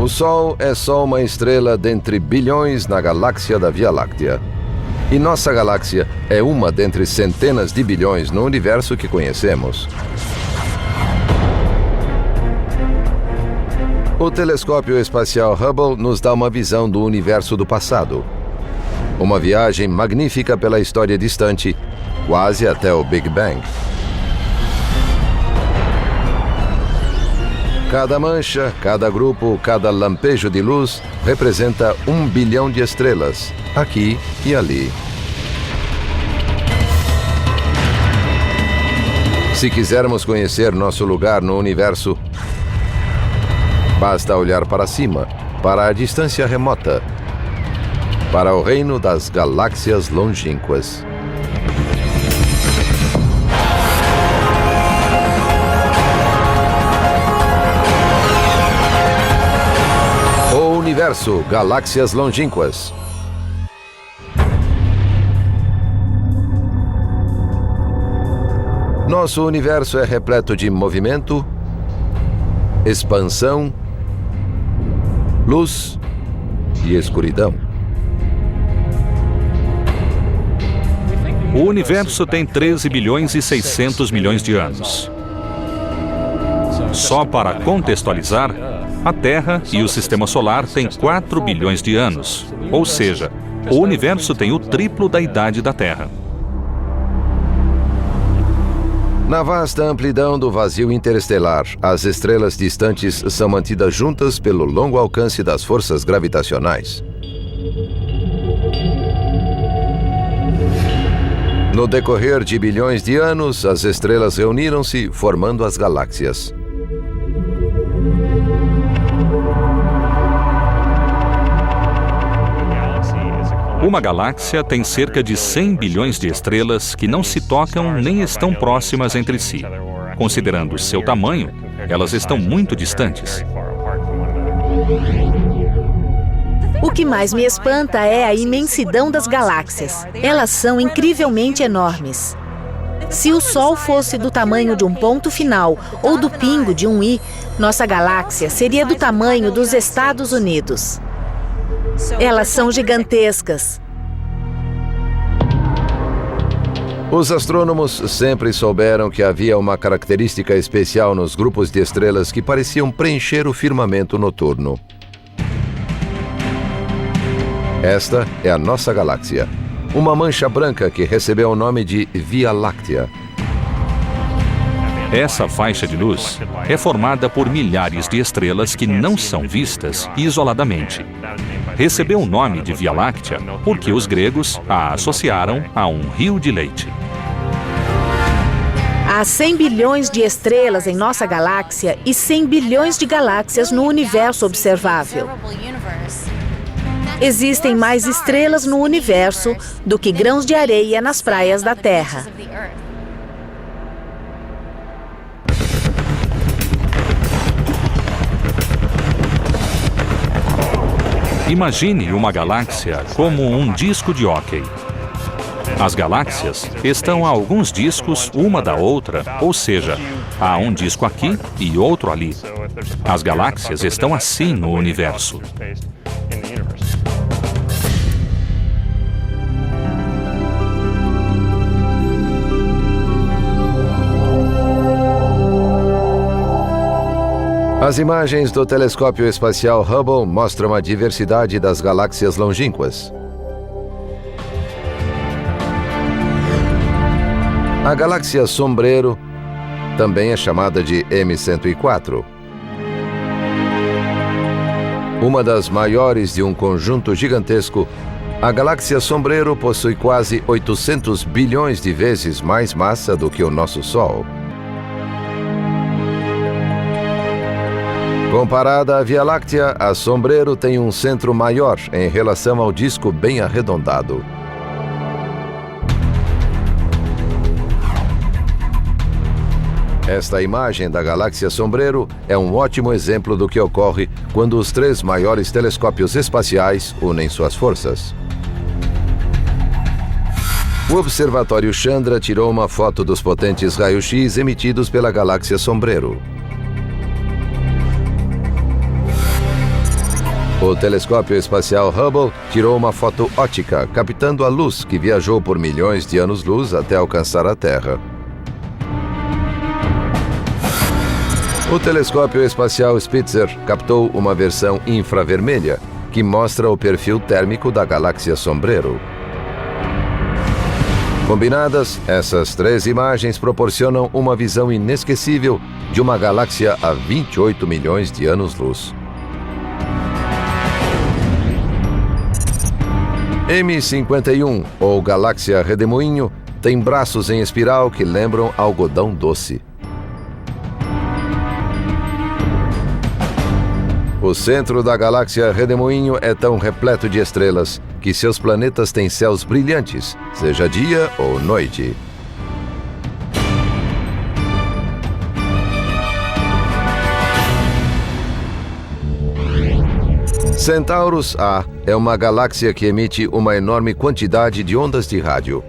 O Sol é só uma estrela dentre bilhões na galáxia da Via Láctea. E nossa galáxia é uma dentre centenas de bilhões no universo que conhecemos. O telescópio espacial Hubble nos dá uma visão do universo do passado. Uma viagem magnífica pela história distante, quase até o Big Bang. Cada mancha, cada grupo, cada lampejo de luz representa 1 bilhão de estrelas, aqui e ali. Se quisermos conhecer nosso lugar no universo, basta olhar para cima, para a distância remota, para o reino das galáxias longínquas. Universo, galáxias longínquas. Nosso universo é repleto de movimento, expansão, luz e escuridão. O universo tem 13 bilhões e 600 milhões de anos. Só para contextualizar, a Terra e o Sistema Solar têm 4 bilhões de anos, ou seja, o universo tem o triplo da idade da Terra. Na vasta amplidão do vazio interestelar, as estrelas distantes são mantidas juntas pelo longo alcance das forças gravitacionais. No decorrer de bilhões de anos, as estrelas reuniram-se, formando as galáxias. Uma galáxia tem cerca de 100 bilhões de estrelas que não se tocam nem estão próximas entre si. Considerando seu tamanho, elas estão muito distantes. O que mais me espanta é a imensidão das galáxias. Elas são incrivelmente enormes. Se o Sol fosse do tamanho de um ponto final ou do pingo de um i, nossa galáxia seria do tamanho dos Estados Unidos. Elas são gigantescas. Os astrônomos sempre souberam que havia uma característica especial nos grupos de estrelas que pareciam preencher o firmamento noturno. Esta é a nossa galáxia, uma mancha branca que recebeu o nome de Via Láctea. Essa faixa de luz é formada por milhares de estrelas que não são vistas isoladamente. Recebeu o nome de Via Láctea porque os gregos a associaram a um rio de leite. Há 100 bilhões de estrelas em nossa galáxia e 100 bilhões de galáxias no universo observável. Existem mais estrelas no universo do que grãos de areia nas praias da Terra. Imagine uma galáxia como um disco de hóquei. As galáxias estão a alguns discos uma da outra, ou seja, há um disco aqui e outro ali. As galáxias estão assim no universo. As imagens do telescópio espacial Hubble mostram a diversidade das galáxias longínquas. A galáxia Sombreiro também é chamada de M104. Uma das maiores de um conjunto gigantesco, a galáxia Sombreiro possui quase 800 bilhões de vezes mais massa do que o nosso Sol. Comparada à Via Láctea, a Sombreiro tem um centro maior em relação ao disco bem arredondado. Esta imagem da galáxia Sombreiro é um ótimo exemplo do que ocorre quando os 3 maiores telescópios espaciais unem suas forças. O Observatório Chandra tirou uma foto dos potentes raios-x emitidos pela galáxia Sombreiro. O telescópio espacial Hubble tirou uma foto ótica, captando a luz que viajou por milhões de anos-luz até alcançar a Terra. O telescópio espacial Spitzer captou uma versão infravermelha, que mostra o perfil térmico da galáxia Sombreiro. Combinadas, essas três imagens proporcionam uma visão inesquecível de uma galáxia a 28 milhões de anos-luz. M51, ou galáxia Redemoinho, tem braços em espiral que lembram algodão doce. O centro da galáxia Redemoinho é tão repleto de estrelas que seus planetas têm céus brilhantes, seja dia ou noite. Centaurus A é uma galáxia que emite uma enorme quantidade de ondas de rádio.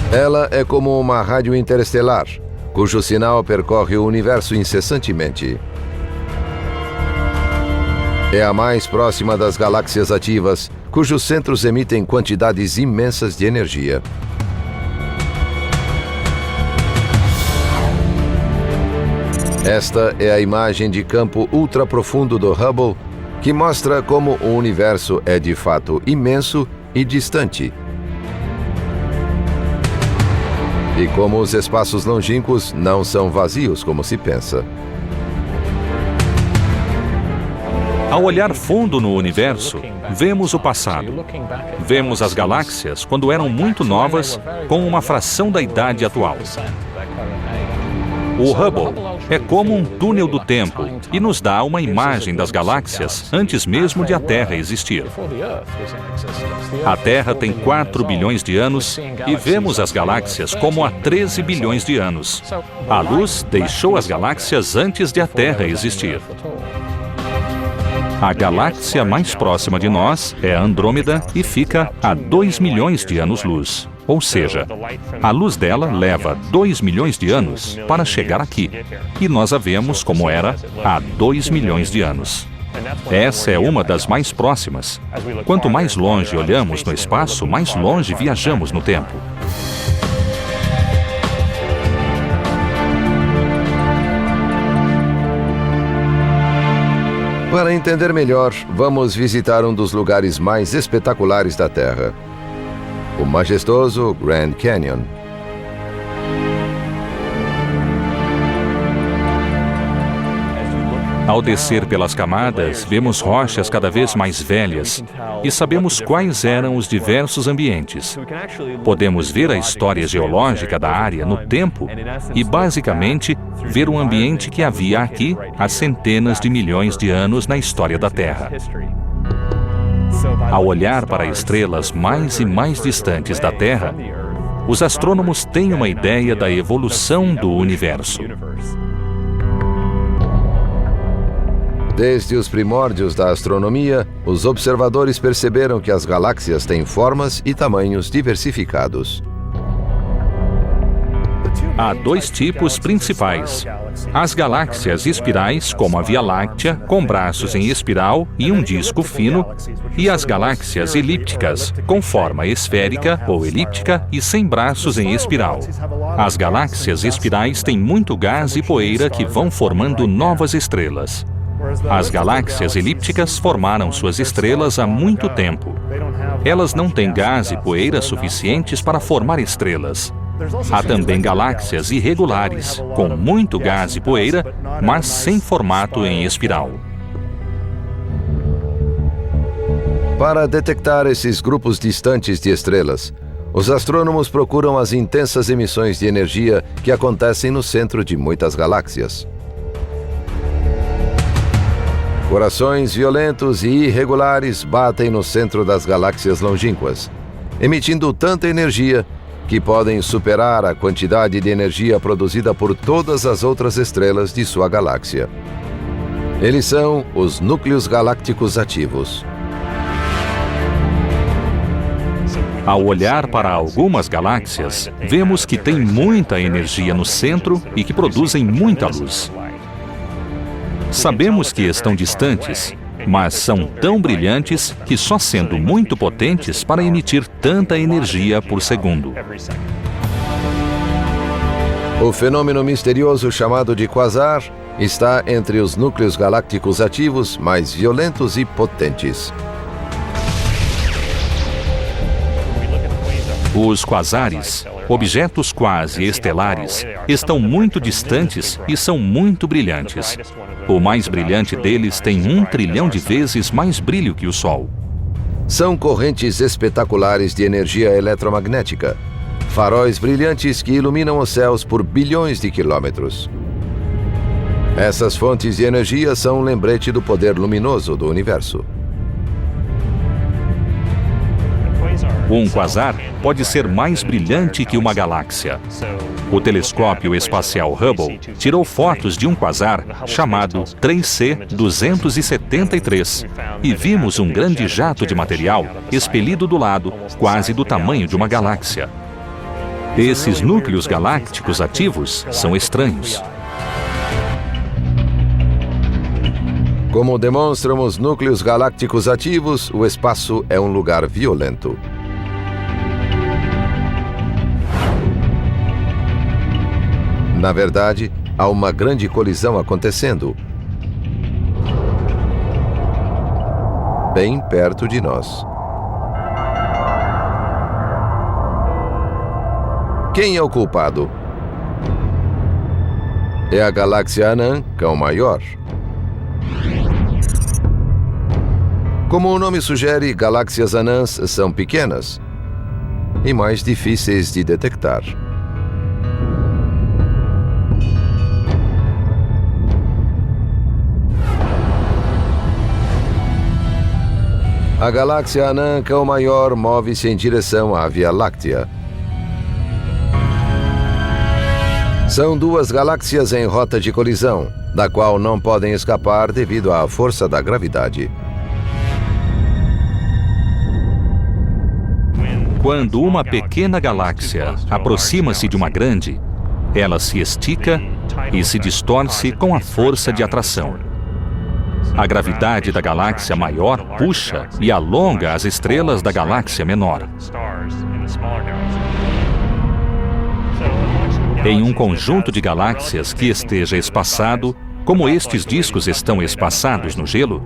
Ela é como uma rádio interestelar, cujo sinal percorre o universo incessantemente. É a mais próxima das galáxias ativas, cujos centros emitem quantidades imensas de energia. Esta é a imagem de campo ultraprofundo do Hubble, que mostra como o universo é de fato imenso e distante. E como os espaços longínquos não são vazios como se pensa. Ao olhar fundo no universo, vemos o passado. Vemos as galáxias quando eram muito novas, com uma fração da idade atual. O Hubble é como um túnel do tempo e nos dá uma imagem das galáxias antes mesmo de a Terra existir. A Terra tem 4 bilhões de anos e vemos as galáxias como há 13 bilhões de anos. A luz deixou as galáxias antes de a Terra existir. A galáxia mais próxima de nós é a Andrômeda e fica a 2 milhões de anos-luz. Ou seja, a luz dela leva 2 milhões de anos para chegar aqui. E nós a vemos como era há 2 milhões de anos. Essa é uma das mais próximas. Quanto mais longe olhamos no espaço, mais longe viajamos no tempo. Para entender melhor, vamos visitar um dos lugares mais espetaculares da Terra, o majestoso Grand Canyon. Ao descer pelas camadas, vemos rochas cada vez mais velhas e sabemos quais eram os diversos ambientes. Podemos ver a história geológica da área no tempo e, basicamente, ver o ambiente que havia aqui há centenas de milhões de anos na história da Terra. Ao olhar para estrelas mais e mais distantes da Terra, os astrônomos têm uma ideia da evolução do universo. Desde os primórdios da astronomia, os observadores perceberam que as galáxias têm formas e tamanhos diversificados. Há dois tipos principais: as galáxias espirais, como a Via Láctea, com braços em espiral e um disco fino, e as galáxias elípticas, com forma esférica ou elíptica e sem braços em espiral. As galáxias espirais têm muito gás e poeira que vão formando novas estrelas. As galáxias elípticas formaram suas estrelas há muito tempo. Elas não têm gás e poeira suficientes para formar estrelas. Há também galáxias irregulares, com muito gás e poeira, mas sem formato em espiral. Para detectar esses grupos distantes de estrelas, os astrônomos procuram as intensas emissões de energia que acontecem no centro de muitas galáxias. Corações violentos e irregulares batem no centro das galáxias longínquas, emitindo tanta energia que podem superar a quantidade de energia produzida por todas as outras estrelas de sua galáxia. Eles são os núcleos galácticos ativos. Ao olhar para algumas galáxias, vemos que tem muita energia no centro e que produzem muita luz. Sabemos que estão distantes, mas são tão brilhantes que só sendo muito potentes para emitir tanta energia por segundo. O fenômeno misterioso chamado de quasar está entre os núcleos galácticos ativos mais violentos e potentes. Os quasares, objetos quase estelares, estão muito distantes e são muito brilhantes. O mais brilhante deles tem 1 trilhão de vezes mais brilho que o Sol. São correntes espetaculares de energia eletromagnética, faróis brilhantes que iluminam os céus por bilhões de quilômetros. Essas fontes de energia são um lembrete do poder luminoso do universo. Um quasar pode ser mais brilhante que uma galáxia. O telescópio espacial Hubble tirou fotos de um quasar chamado 3C273 e vimos um grande jato de material expelido do lado, quase do tamanho de uma galáxia. Esses núcleos galácticos ativos são estranhos. Como demonstram os núcleos galácticos ativos, o espaço é um lugar violento. Na verdade, há uma grande colisão acontecendo, bem perto de nós. Quem é o culpado? É a galáxia anã, Cão Maior. Como o nome sugere, galáxias anãs são pequenas e mais difíceis de detectar. A galáxia anã Cão Maior move-se em direção à Via Láctea. São 2 galáxias em rota de colisão, da qual não podem escapar devido à força da gravidade. Quando uma pequena galáxia aproxima-se de uma grande, ela se estica e se distorce com a força de atração. A gravidade da galáxia maior puxa e alonga as estrelas da galáxia menor. Em um conjunto de galáxias que esteja espaçado, como estes discos estão espaçados no gelo,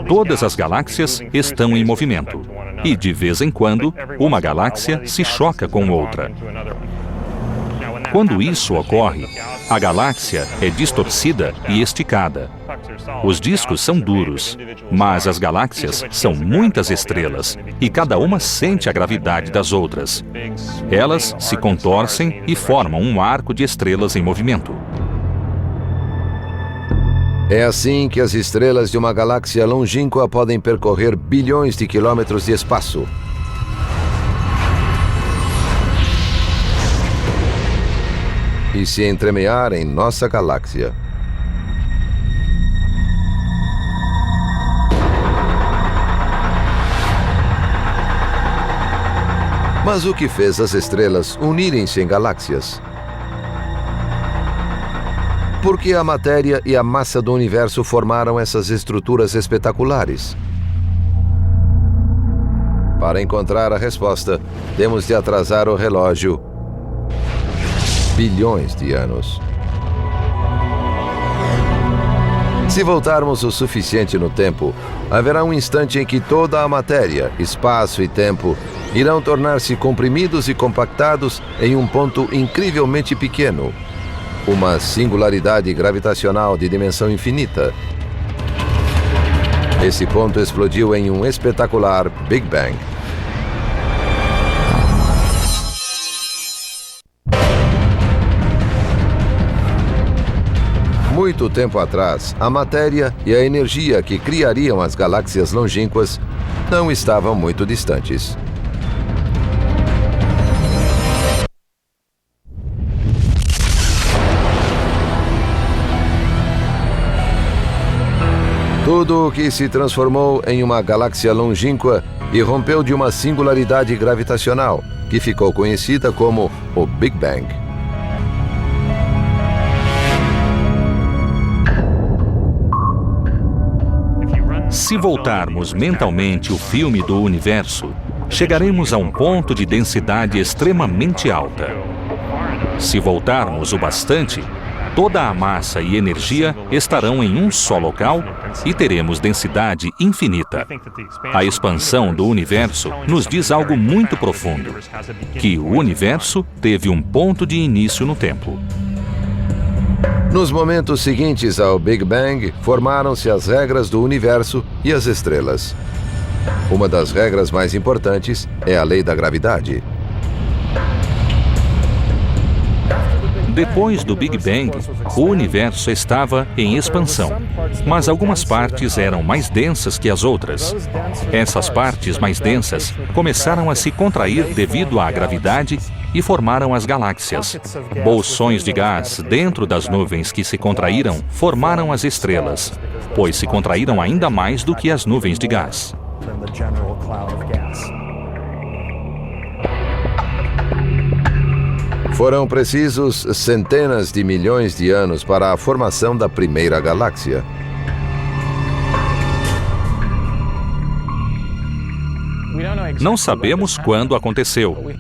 todas as galáxias estão em movimento. E, de vez em quando, uma galáxia se choca com outra. Quando isso ocorre, a galáxia é distorcida e esticada. Os discos são duros, mas as galáxias são muitas estrelas e cada uma sente a gravidade das outras. Elas se contorcem e formam um arco de estrelas em movimento. É assim que as estrelas de uma galáxia longínqua podem percorrer bilhões de quilômetros de espaço. E se entremear em nossa galáxia. Mas o que fez as estrelas unirem-se em galáxias? Porque a matéria e a massa do universo formaram essas estruturas espetaculares. Para encontrar a resposta, temos de atrasar o relógio bilhões de anos. Se voltarmos o suficiente no tempo, haverá um instante em que toda a matéria, espaço e tempo irão tornar-se comprimidos e compactados em um ponto incrivelmente pequeno, uma singularidade gravitacional de dimensão infinita. Esse ponto explodiu em um espetacular Big Bang. Muito tempo atrás, a matéria e a energia que criariam as galáxias longínquas não estavam muito distantes. Tudo o que se transformou em uma galáxia longínqua e rompeu de uma singularidade gravitacional, que ficou conhecida como o Big Bang. Se voltarmos mentalmente o filme do universo, chegaremos a um ponto de densidade extremamente alta. Se voltarmos o bastante, toda a massa e energia estarão em um só local e teremos densidade infinita. A expansão do universo nos diz algo muito profundo, que o universo teve um ponto de início no tempo. Nos momentos seguintes ao Big Bang, formaram-se as regras do universo e as estrelas. Uma das regras mais importantes é a lei da gravidade. Depois do Big Bang, o universo estava em expansão, mas algumas partes eram mais densas que as outras. Essas partes mais densas começaram a se contrair devido à gravidade e formaram as galáxias. Bolsões de gás dentro das nuvens que se contraíram formaram as estrelas, pois se contraíram ainda mais do que as nuvens de gás. Foram precisos centenas de milhões de anos para a formação da primeira galáxia. Não sabemos quando aconteceu.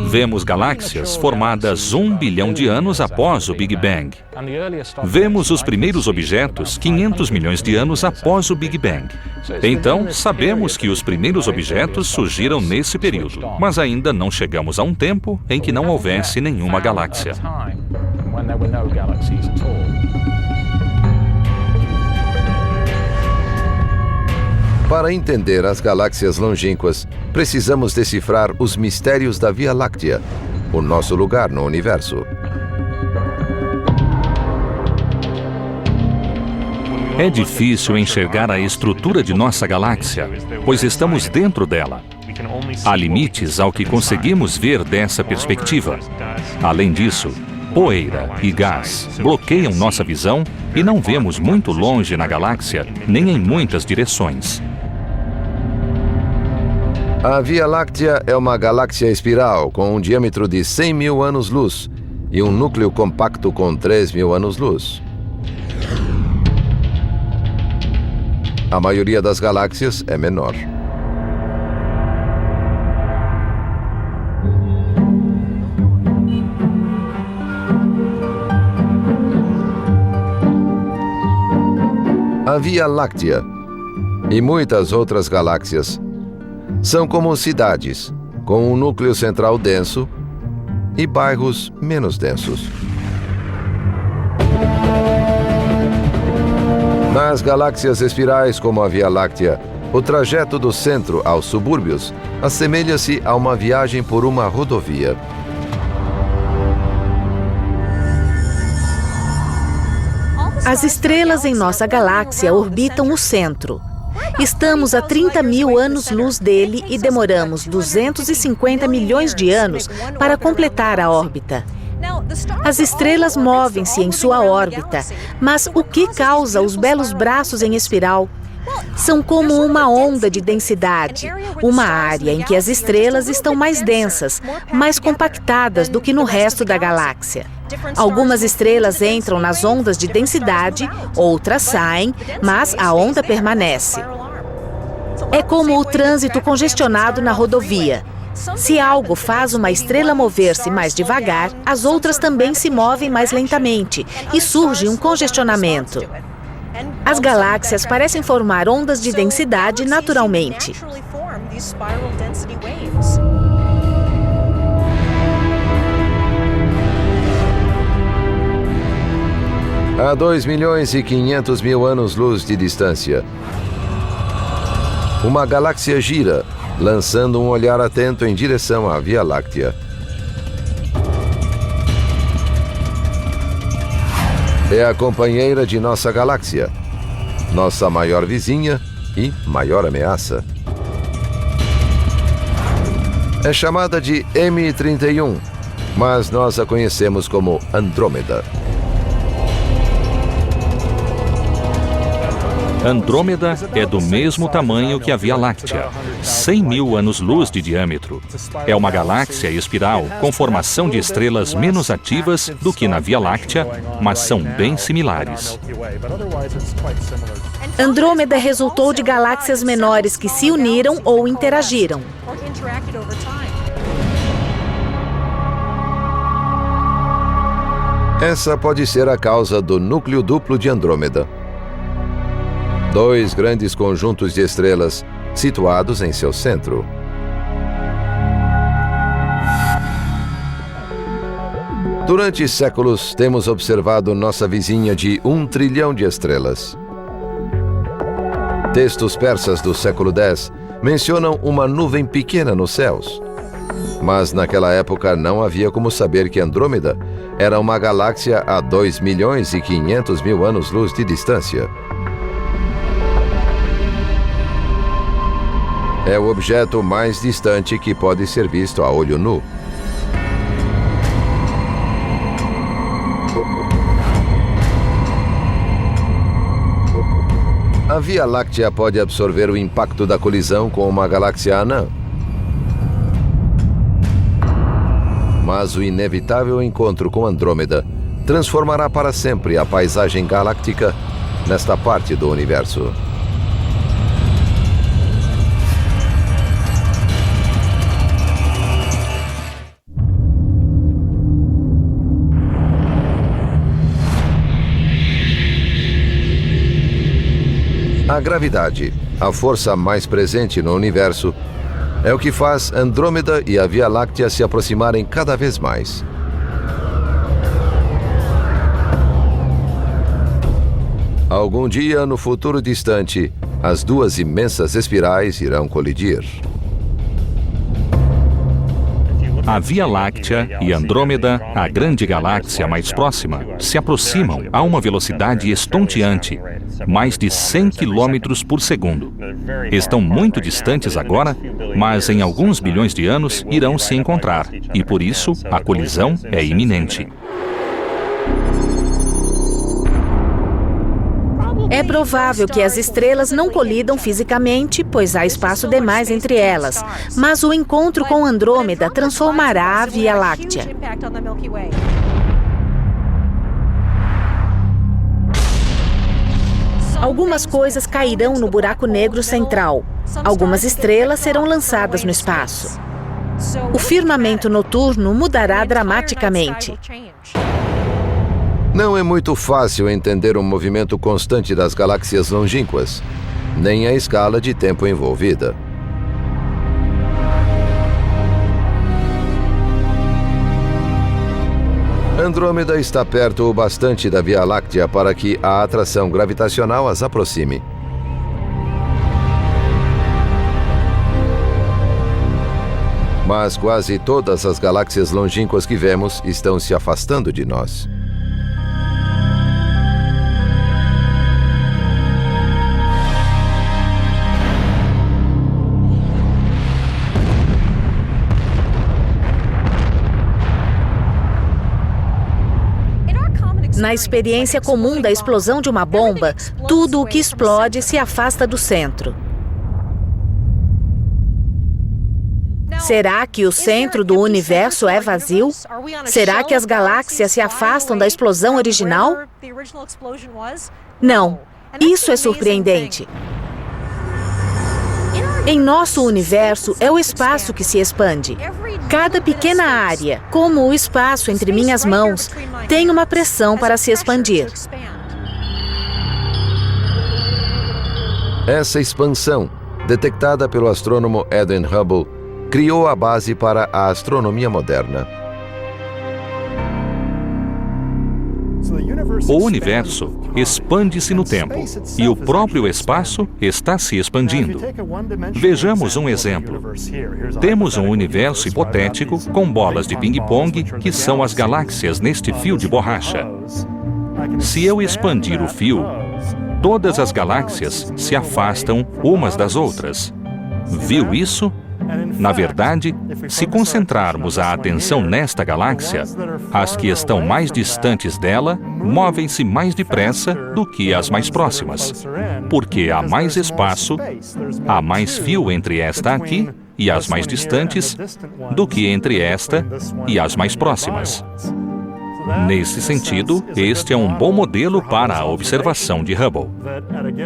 Vemos galáxias formadas 1 bilhão de anos após o Big Bang. Vemos os primeiros objetos 500 milhões de anos após o Big Bang. Então, sabemos que os primeiros objetos surgiram nesse período, mas ainda não chegamos a um tempo em que não houvesse nenhuma galáxia. Para entender as galáxias longínquas, precisamos decifrar os mistérios da Via Láctea, o nosso lugar no universo. É difícil enxergar a estrutura de nossa galáxia, pois estamos dentro dela. Há limites ao que conseguimos ver dessa perspectiva. Além disso, poeira e gás bloqueiam nossa visão e não vemos muito longe na galáxia, nem em muitas direções. A Via Láctea é uma galáxia espiral com um diâmetro de 100 mil anos-luz e um núcleo compacto com 3 mil anos-luz. A maioria das galáxias é menor. A Via Láctea e muitas outras galáxias são como cidades, com um núcleo central denso e bairros menos densos. Nas galáxias espirais como a Via Láctea, o trajeto do centro aos subúrbios assemelha-se a uma viagem por uma rodovia. As estrelas em nossa galáxia orbitam o centro. Estamos a 30 mil anos-luz dele e demoramos 250 milhões de anos para completar a órbita. As estrelas movem-se em sua órbita, mas o que causa os belos braços em espiral? São como uma onda de densidade, uma área em que as estrelas estão mais densas, mais compactadas do que no resto da galáxia. Algumas estrelas entram nas ondas de densidade, outras saem, mas a onda permanece. É como o trânsito congestionado na rodovia. Se algo faz uma estrela mover-se mais devagar, as outras também se movem mais lentamente e surge um congestionamento. As galáxias parecem formar ondas de densidade naturalmente. A 2 milhões e 500 mil anos-luz de distância, uma galáxia gira, lançando um olhar atento em direção à Via Láctea. É a companheira de nossa galáxia, nossa maior vizinha e maior ameaça. É chamada de M31, mas nós a conhecemos como Andrômeda. Andrômeda é do mesmo tamanho que a Via Láctea, 100 mil anos-luz de diâmetro. É uma galáxia espiral com formação de estrelas menos ativas do que na Via Láctea, mas são bem similares. Andrômeda resultou de galáxias menores que se uniram ou interagiram. Essa pode ser a causa do núcleo duplo de Andrômeda. 2 grandes conjuntos de estrelas situados em seu centro. Durante séculos, temos observado nossa vizinha de 1 trilhão de estrelas. Textos persas do século X mencionam uma nuvem pequena nos céus. Mas naquela época não havia como saber que Andrômeda era uma galáxia a 2.500.000 anos-luz de distância. É o objeto mais distante que pode ser visto a olho nu. A Via Láctea pode absorver o impacto da colisão com uma galáxia anã. Mas o inevitável encontro com Andrômeda transformará para sempre a paisagem galáctica nesta parte do universo. A gravidade, a força mais presente no universo, é o que faz Andrômeda e a Via Láctea se aproximarem cada vez mais. Algum dia, no futuro distante, as 2 imensas espirais irão colidir. A Via Láctea e Andrômeda, a grande galáxia mais próxima, se aproximam a uma velocidade estonteante, mais de 100 km por segundo. Estão muito distantes agora, mas em alguns bilhões de anos irão se encontrar, e por isso a colisão é iminente. É provável que as estrelas não colidam fisicamente, pois há espaço demais entre elas, mas o encontro com Andrômeda transformará a Via Láctea. Algumas coisas cairão no buraco negro central. Algumas estrelas serão lançadas no espaço. O firmamento noturno mudará dramaticamente. Não é muito fácil entender o movimento constante das galáxias longínquas, nem a escala de tempo envolvida. Andrômeda está perto o bastante da Via Láctea para que a atração gravitacional as aproxime. Mas quase todas as galáxias longínquas que vemos estão se afastando de nós. Na experiência comum da explosão de uma bomba, tudo o que explode se afasta do centro. Será que o centro do universo é vazio? Será que as galáxias se afastam da explosão original? Não. Isso é surpreendente. Em nosso universo, é o espaço que se expande. Cada pequena área, como o espaço entre minhas mãos, tem uma pressão para se expandir. Essa expansão, detectada pelo astrônomo Edwin Hubble, criou a base para a astronomia moderna. O universo expande-se no tempo, e o próprio espaço está se expandindo. Vejamos um exemplo. Temos um universo hipotético com bolas de ping-pong, que são as galáxias neste fio de borracha. Se eu expandir o fio, todas as galáxias se afastam umas das outras. Viu isso? Na verdade, se concentrarmos a atenção nesta galáxia, as que estão mais distantes dela movem-se mais depressa do que as mais próximas, porque há mais espaço, há mais fio entre esta aqui e as mais distantes do que entre esta e as mais próximas. Nesse sentido, este é um bom modelo para a observação de Hubble.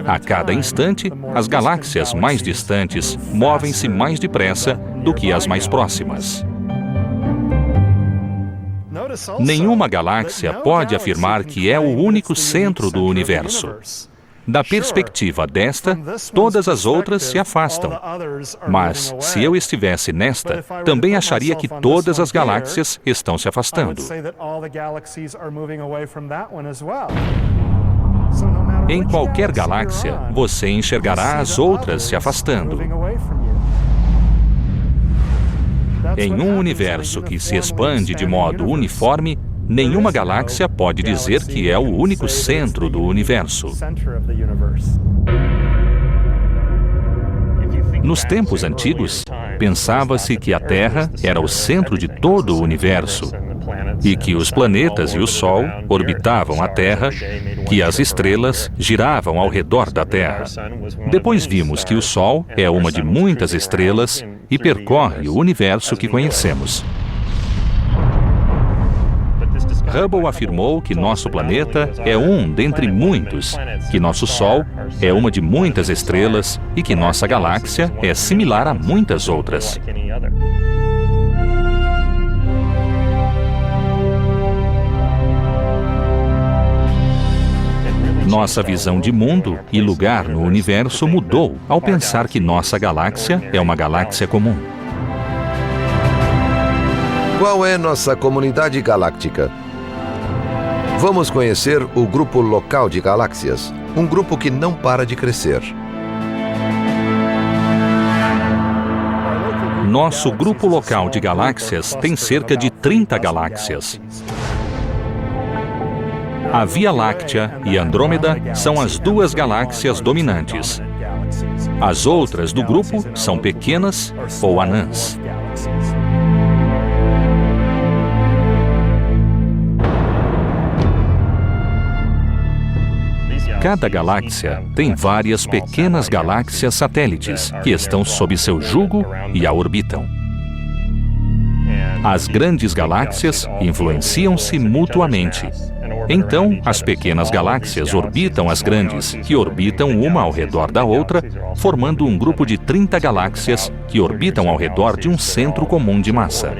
A cada instante, as galáxias mais distantes movem-se mais depressa do que as mais próximas. Nenhuma galáxia pode afirmar que é o único centro do universo. Da perspectiva desta, todas as outras se afastam. Mas, se eu estivesse nesta, também acharia que todas as galáxias estão se afastando. Em qualquer galáxia, você enxergará as outras se afastando. Em um universo que se expande de modo uniforme, nenhuma galáxia pode dizer que é o único centro do universo. Nos tempos antigos, pensava-se que a Terra era o centro de todo o universo e que os planetas e o Sol orbitavam a Terra, que as estrelas giravam ao redor da Terra. Depois vimos que o Sol é uma de muitas estrelas e percorre o universo que conhecemos. Hubble afirmou que nosso planeta é um dentre muitos, que nosso Sol é uma de muitas estrelas e que nossa galáxia é similar a muitas outras. Nossa visão de mundo e lugar no universo mudou ao pensar que nossa galáxia é uma galáxia comum. Qual é nossa comunidade galáctica? Vamos conhecer o grupo local de galáxias, um grupo que não para de crescer. Nosso grupo local de galáxias tem cerca de 30 galáxias. A Via Láctea e Andrômeda são as duas galáxias dominantes. As outras do grupo são pequenas ou anãs. Cada galáxia tem várias pequenas galáxias satélites que estão sob seu jugo e a orbitam. As grandes galáxias influenciam-se mutuamente. Então, as pequenas galáxias orbitam as grandes, que orbitam uma ao redor da outra, formando um grupo de 30 galáxias que orbitam ao redor de um centro comum de massa.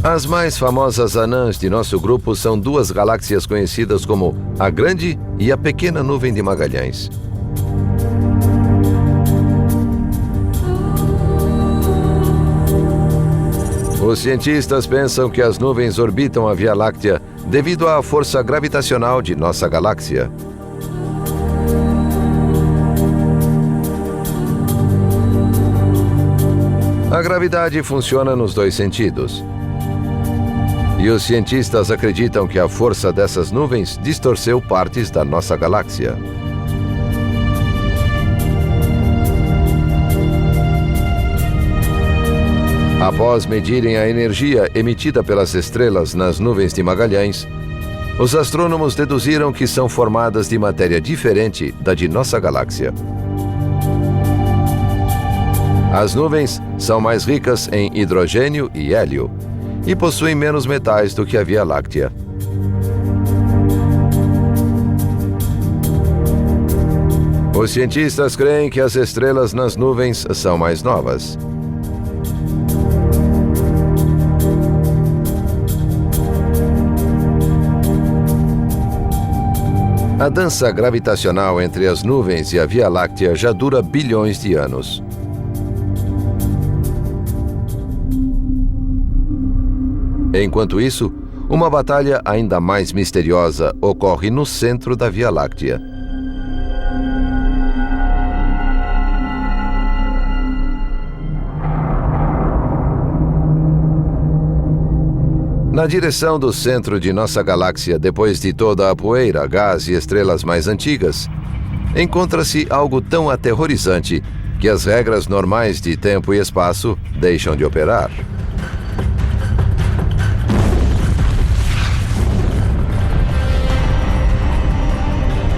As mais famosas anãs de nosso grupo são duas galáxias conhecidas como a Grande e a Pequena Nuvem de Magalhães. Os cientistas pensam que as nuvens orbitam a Via Láctea devido à força gravitacional de nossa galáxia. A gravidade funciona nos dois sentidos. E os cientistas acreditam que a força dessas nuvens distorceu partes da nossa galáxia. Após medirem a energia emitida pelas estrelas nas nuvens de Magalhães, os astrônomos deduziram que são formadas de matéria diferente da de nossa galáxia. As nuvens são mais ricas em hidrogênio e hélio e possuem menos metais do que a Via Láctea. Os cientistas creem que as estrelas nas nuvens são mais novas. A dança gravitacional entre as nuvens e a Via Láctea já dura bilhões de anos. Enquanto isso, uma batalha ainda mais misteriosa ocorre no centro da Via Láctea. Na direção do centro de nossa galáxia, depois de toda a poeira, gás e estrelas mais antigas, encontra-se algo tão aterrorizante que as regras normais de tempo e espaço deixam de operar.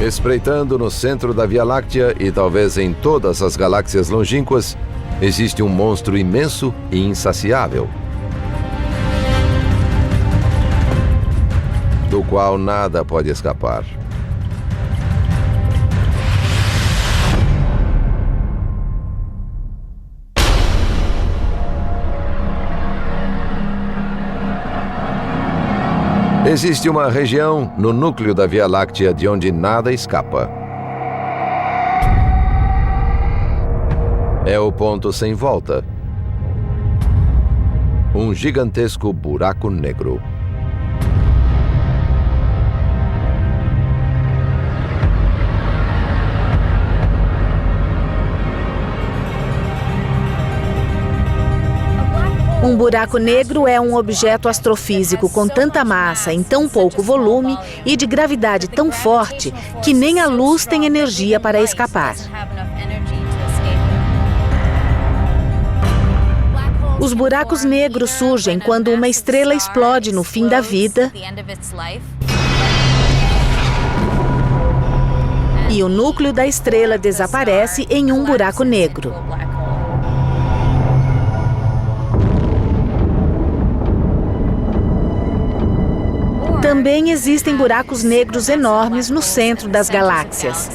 Espreitando no centro da Via Láctea e talvez em todas as galáxias longínquas, existe um monstro imenso e insaciável, do qual nada pode escapar. Existe uma região no núcleo da Via Láctea de onde nada escapa. É o ponto sem volta. Um gigantesco buraco negro. Um buraco negro é um objeto astrofísico com tanta massa, em tão pouco volume e de gravidade tão forte que nem a luz tem energia para escapar. Os buracos negros surgem quando uma estrela explode no fim da vida e o núcleo da estrela desaparece em um buraco negro. Também existem buracos negros enormes no centro das galáxias.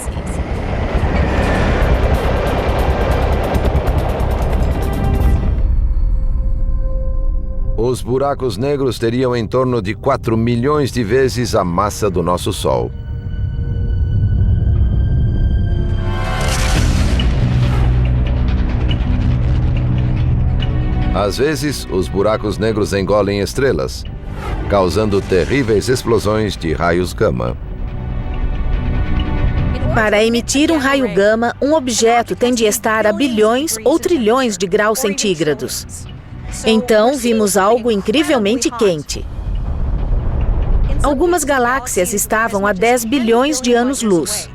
Os buracos negros teriam em torno de 4 milhões de vezes a massa do nosso Sol. Às vezes, os buracos negros engolem estrelas, causando terríveis explosões de raios gama. Para emitir um raio gama, um objeto tem de estar a bilhões ou trilhões de graus centígrados. Então, vimos algo incrivelmente quente. Algumas galáxias estavam a 10 bilhões de anos-luz.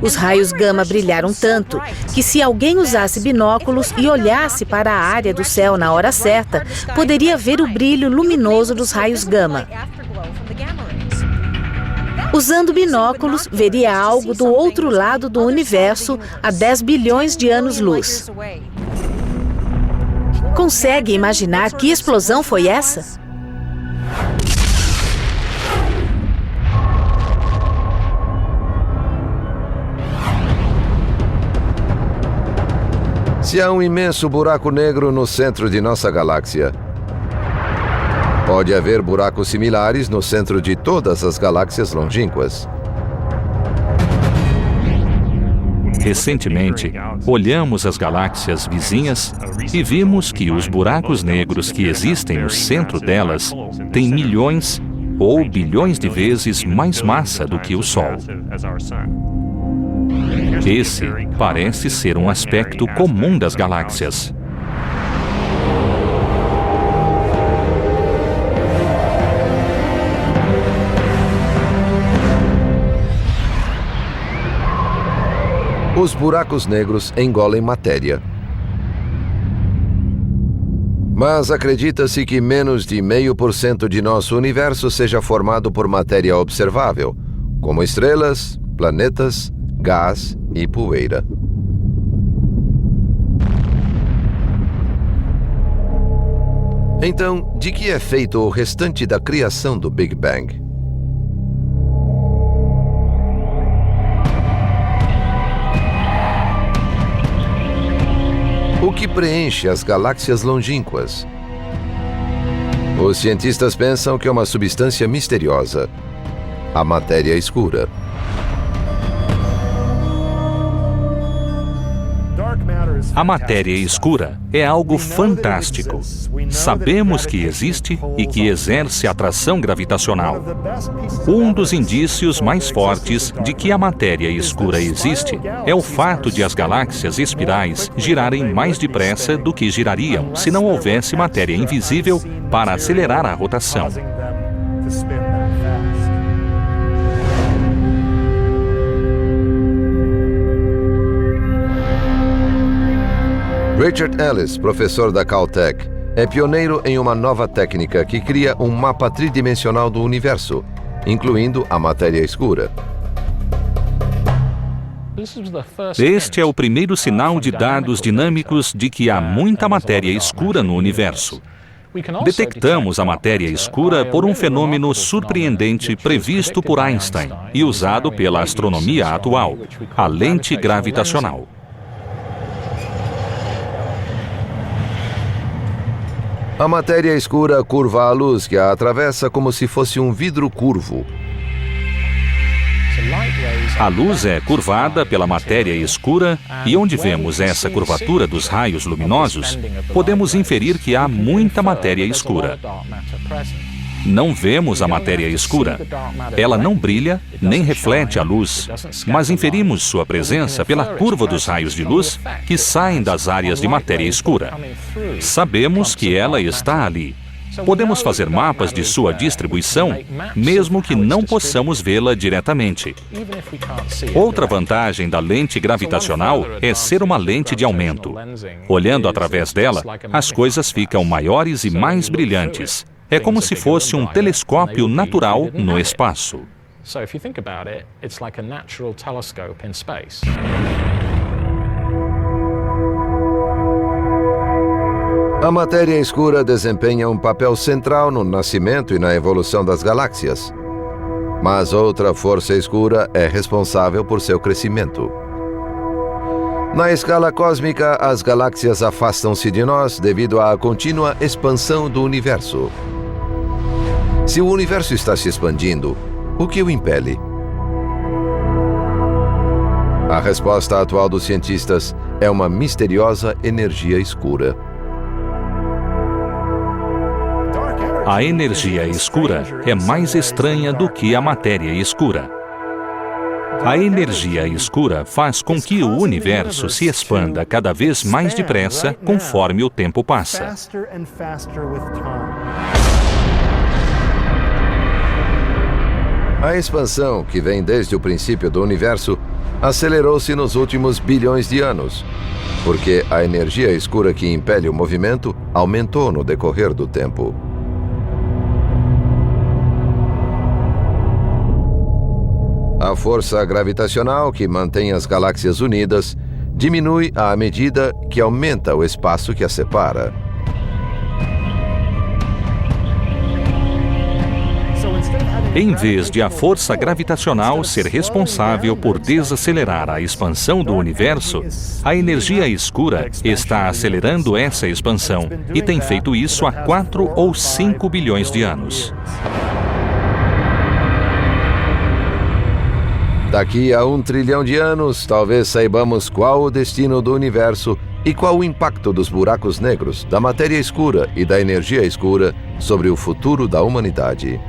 Os raios gama brilharam tanto que, se alguém usasse binóculos e olhasse para a área do céu na hora certa, poderia ver o brilho luminoso dos raios gama. Usando binóculos, veria algo do outro lado do universo a 10 bilhões de anos-luz. Consegue imaginar que explosão foi essa? Se há um imenso buraco negro no centro de nossa galáxia, pode haver buracos similares no centro de todas as galáxias longínquas. Recentemente, olhamos as galáxias vizinhas e vimos que os buracos negros que existem no centro delas têm milhões ou bilhões de vezes mais massa do que o Sol. Esse parece ser um aspecto comum das galáxias. Os buracos negros engolem matéria. Mas acredita-se que menos de 0,5% de nosso universo seja formado por matéria observável, como estrelas, planetas, gás e poeira. Então, de que é feito o restante da criação do Big Bang? O que preenche as galáxias longínquas? Os cientistas pensam que é uma substância misteriosa, a matéria escura. A matéria escura é algo fantástico. Sabemos que existe e que exerce atração gravitacional. Um dos indícios mais fortes de que a matéria escura existe é o fato de as galáxias espirais girarem mais depressa do que girariam se não houvesse matéria invisível para acelerar a rotação. Richard Ellis, professor da Caltech, é pioneiro em uma nova técnica que cria um mapa tridimensional do universo, incluindo a matéria escura. Este é o primeiro sinal de dados dinâmicos de que há muita matéria escura no universo. Detectamos a matéria escura por um fenômeno surpreendente previsto por Einstein e usado pela astronomia atual, a lente gravitacional. A matéria escura curva a luz que a atravessa como se fosse um vidro curvo. A luz é curvada pela matéria escura e onde vemos essa curvatura dos raios luminosos, podemos inferir que há muita matéria escura. Não vemos a matéria escura. Ela não brilha nem reflete a luz, mas inferimos sua presença pela curva dos raios de luz que saem das áreas de matéria escura. Sabemos que ela está ali. Podemos fazer mapas de sua distribuição, mesmo que não possamos vê-la diretamente. Outra vantagem da lente gravitacional é ser uma lente de aumento. Olhando através dela, as coisas ficam maiores e mais brilhantes. É como se fosse um telescópio natural no espaço. A matéria escura desempenha um papel central no nascimento e na evolução das galáxias. Mas outra força escura é responsável por seu crescimento. Na escala cósmica, as galáxias afastam-se de nós devido à contínua expansão do universo. Se o universo está se expandindo, o que o impele? A resposta atual dos cientistas é uma misteriosa energia escura. A energia escura é mais estranha do que a matéria escura. A energia escura faz com que o universo se expanda cada vez mais depressa conforme o tempo passa. A expansão, que vem desde o princípio do universo, acelerou-se nos últimos bilhões de anos, porque a energia escura que impele o movimento aumentou no decorrer do tempo. A força gravitacional que mantém as galáxias unidas diminui à medida que aumenta o espaço que as separa. Em vez de a força gravitacional ser responsável por desacelerar a expansão do universo, a energia escura está acelerando essa expansão e tem feito isso há 4 ou 5 bilhões de anos. Daqui a 1 trilhão de anos, talvez saibamos qual o destino do universo e qual o impacto dos buracos negros, da matéria escura e da energia escura sobre o futuro da humanidade.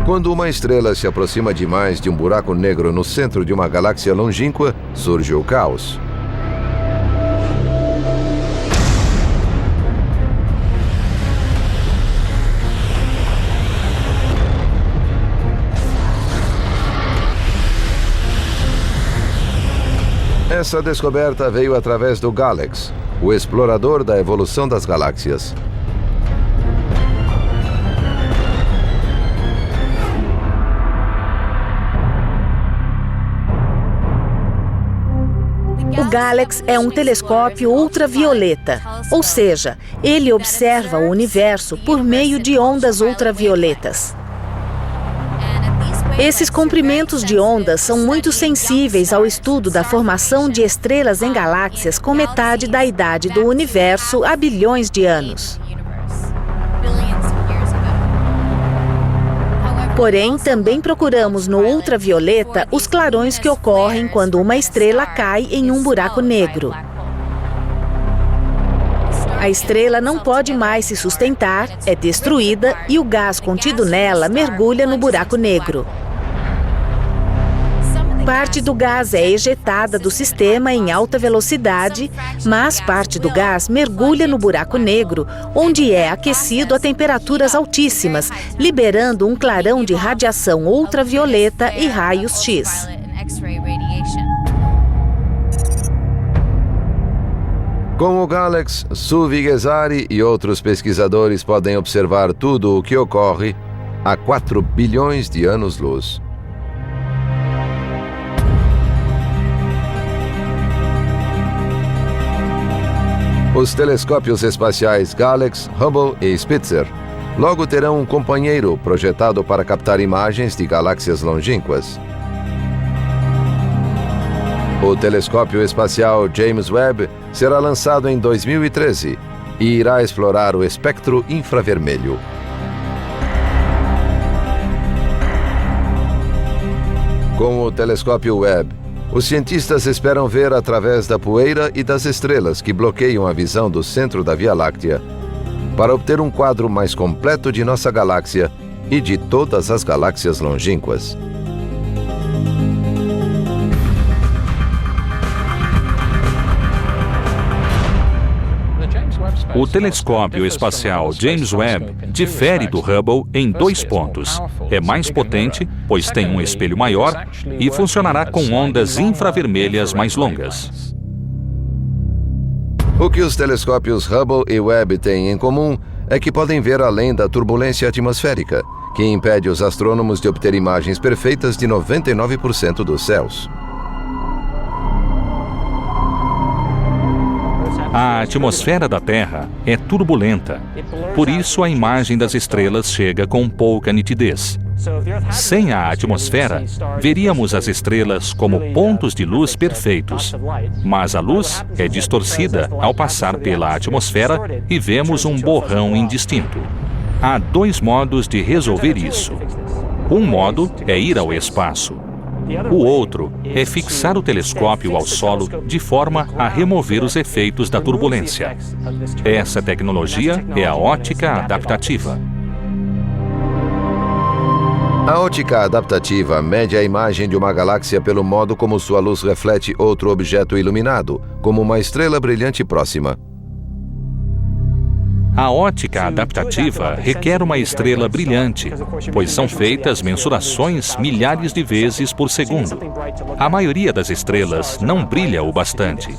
Quando uma estrela se aproxima demais de um buraco negro no centro de uma galáxia longínqua, surge o caos. Essa descoberta veio através do Galax, o explorador da evolução das galáxias. O Galax é um telescópio ultravioleta, ou seja, ele observa o universo por meio de ondas ultravioletas. Esses comprimentos de ondas são muito sensíveis ao estudo da formação de estrelas em galáxias com metade da idade do universo há bilhões de anos. Porém, também procuramos no ultravioleta os clarões que ocorrem quando uma estrela cai em um buraco negro. A estrela não pode mais se sustentar, é destruída e o gás contido nela mergulha no buraco negro. Parte do gás é ejetada do sistema em alta velocidade, mas parte do gás mergulha no buraco negro, onde é aquecido a temperaturas altíssimas, liberando um clarão de radiação ultravioleta e raios X. Com o Galax, Suvi Ghezari e outros pesquisadores podem observar tudo o que ocorre a 4 bilhões de anos-luz. Os telescópios espaciais Galax, Hubble e Spitzer logo terão um companheiro projetado para captar imagens de galáxias longínquas. O telescópio espacial James Webb será lançado em 2013 e irá explorar o espectro infravermelho. Com o telescópio Webb, os cientistas esperam ver através da poeira e das estrelas que bloqueiam a visão do centro da Via Láctea, para obter um quadro mais completo de nossa galáxia e de todas as galáxias longínquas. O telescópio espacial James Webb difere do Hubble em 2 pontos. É mais potente, pois tem um espelho maior e funcionará com ondas infravermelhas mais longas. O que os telescópios Hubble e Webb têm em comum é que podem ver além da turbulência atmosférica, que impede os astrônomos de obter imagens perfeitas de 99% dos céus. A atmosfera da Terra é turbulenta, por isso a imagem das estrelas chega com pouca nitidez. Sem a atmosfera, veríamos as estrelas como pontos de luz perfeitos, mas a luz é distorcida ao passar pela atmosfera e vemos um borrão indistinto. Há 2 modos de resolver isso. Um modo é ir ao espaço. O outro é fixar o telescópio ao solo de forma a remover os efeitos da turbulência. Essa tecnologia é a ótica adaptativa. A ótica adaptativa mede a imagem de uma galáxia pelo modo como sua luz reflete outro objeto iluminado, como uma estrela brilhante próxima. A ótica adaptativa requer uma estrela brilhante, pois são feitas mensurações milhares de vezes por segundo. A maioria das estrelas não brilha o bastante.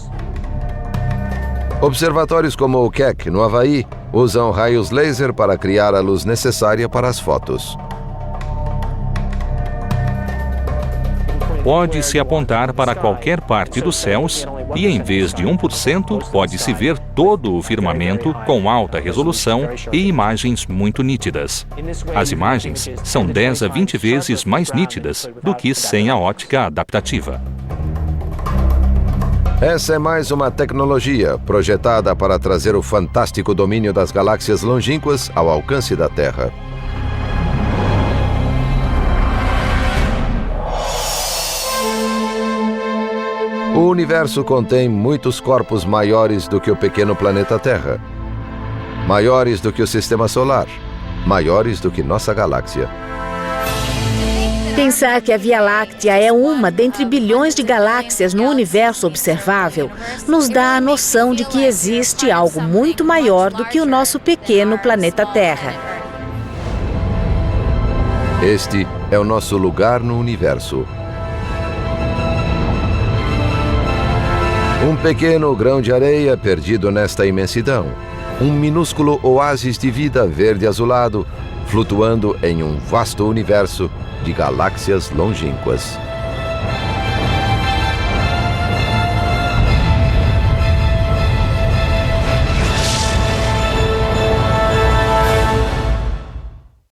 Observatórios como o Keck, no Havaí, usam raios laser para criar a luz necessária para as fotos. Pode-se apontar para qualquer parte dos céus e, em vez de 1%, pode-se ver todo o firmamento com alta resolução e imagens muito nítidas. As imagens são 10 a 20 vezes mais nítidas do que sem a ótica adaptativa. Essa é mais uma tecnologia projetada para trazer o fantástico domínio das galáxias longínquas ao alcance da Terra. O universo contém muitos corpos maiores do que o pequeno planeta Terra, maiores do que o Sistema Solar, maiores do que nossa galáxia. Pensar que a Via Láctea é uma dentre bilhões de galáxias no universo observável nos dá a noção de que existe algo muito maior do que o nosso pequeno planeta Terra. Este é o nosso lugar no universo. Um pequeno grão de areia perdido nesta imensidão. Um minúsculo oásis de vida verde-azulado, flutuando em um vasto universo de galáxias longínquas.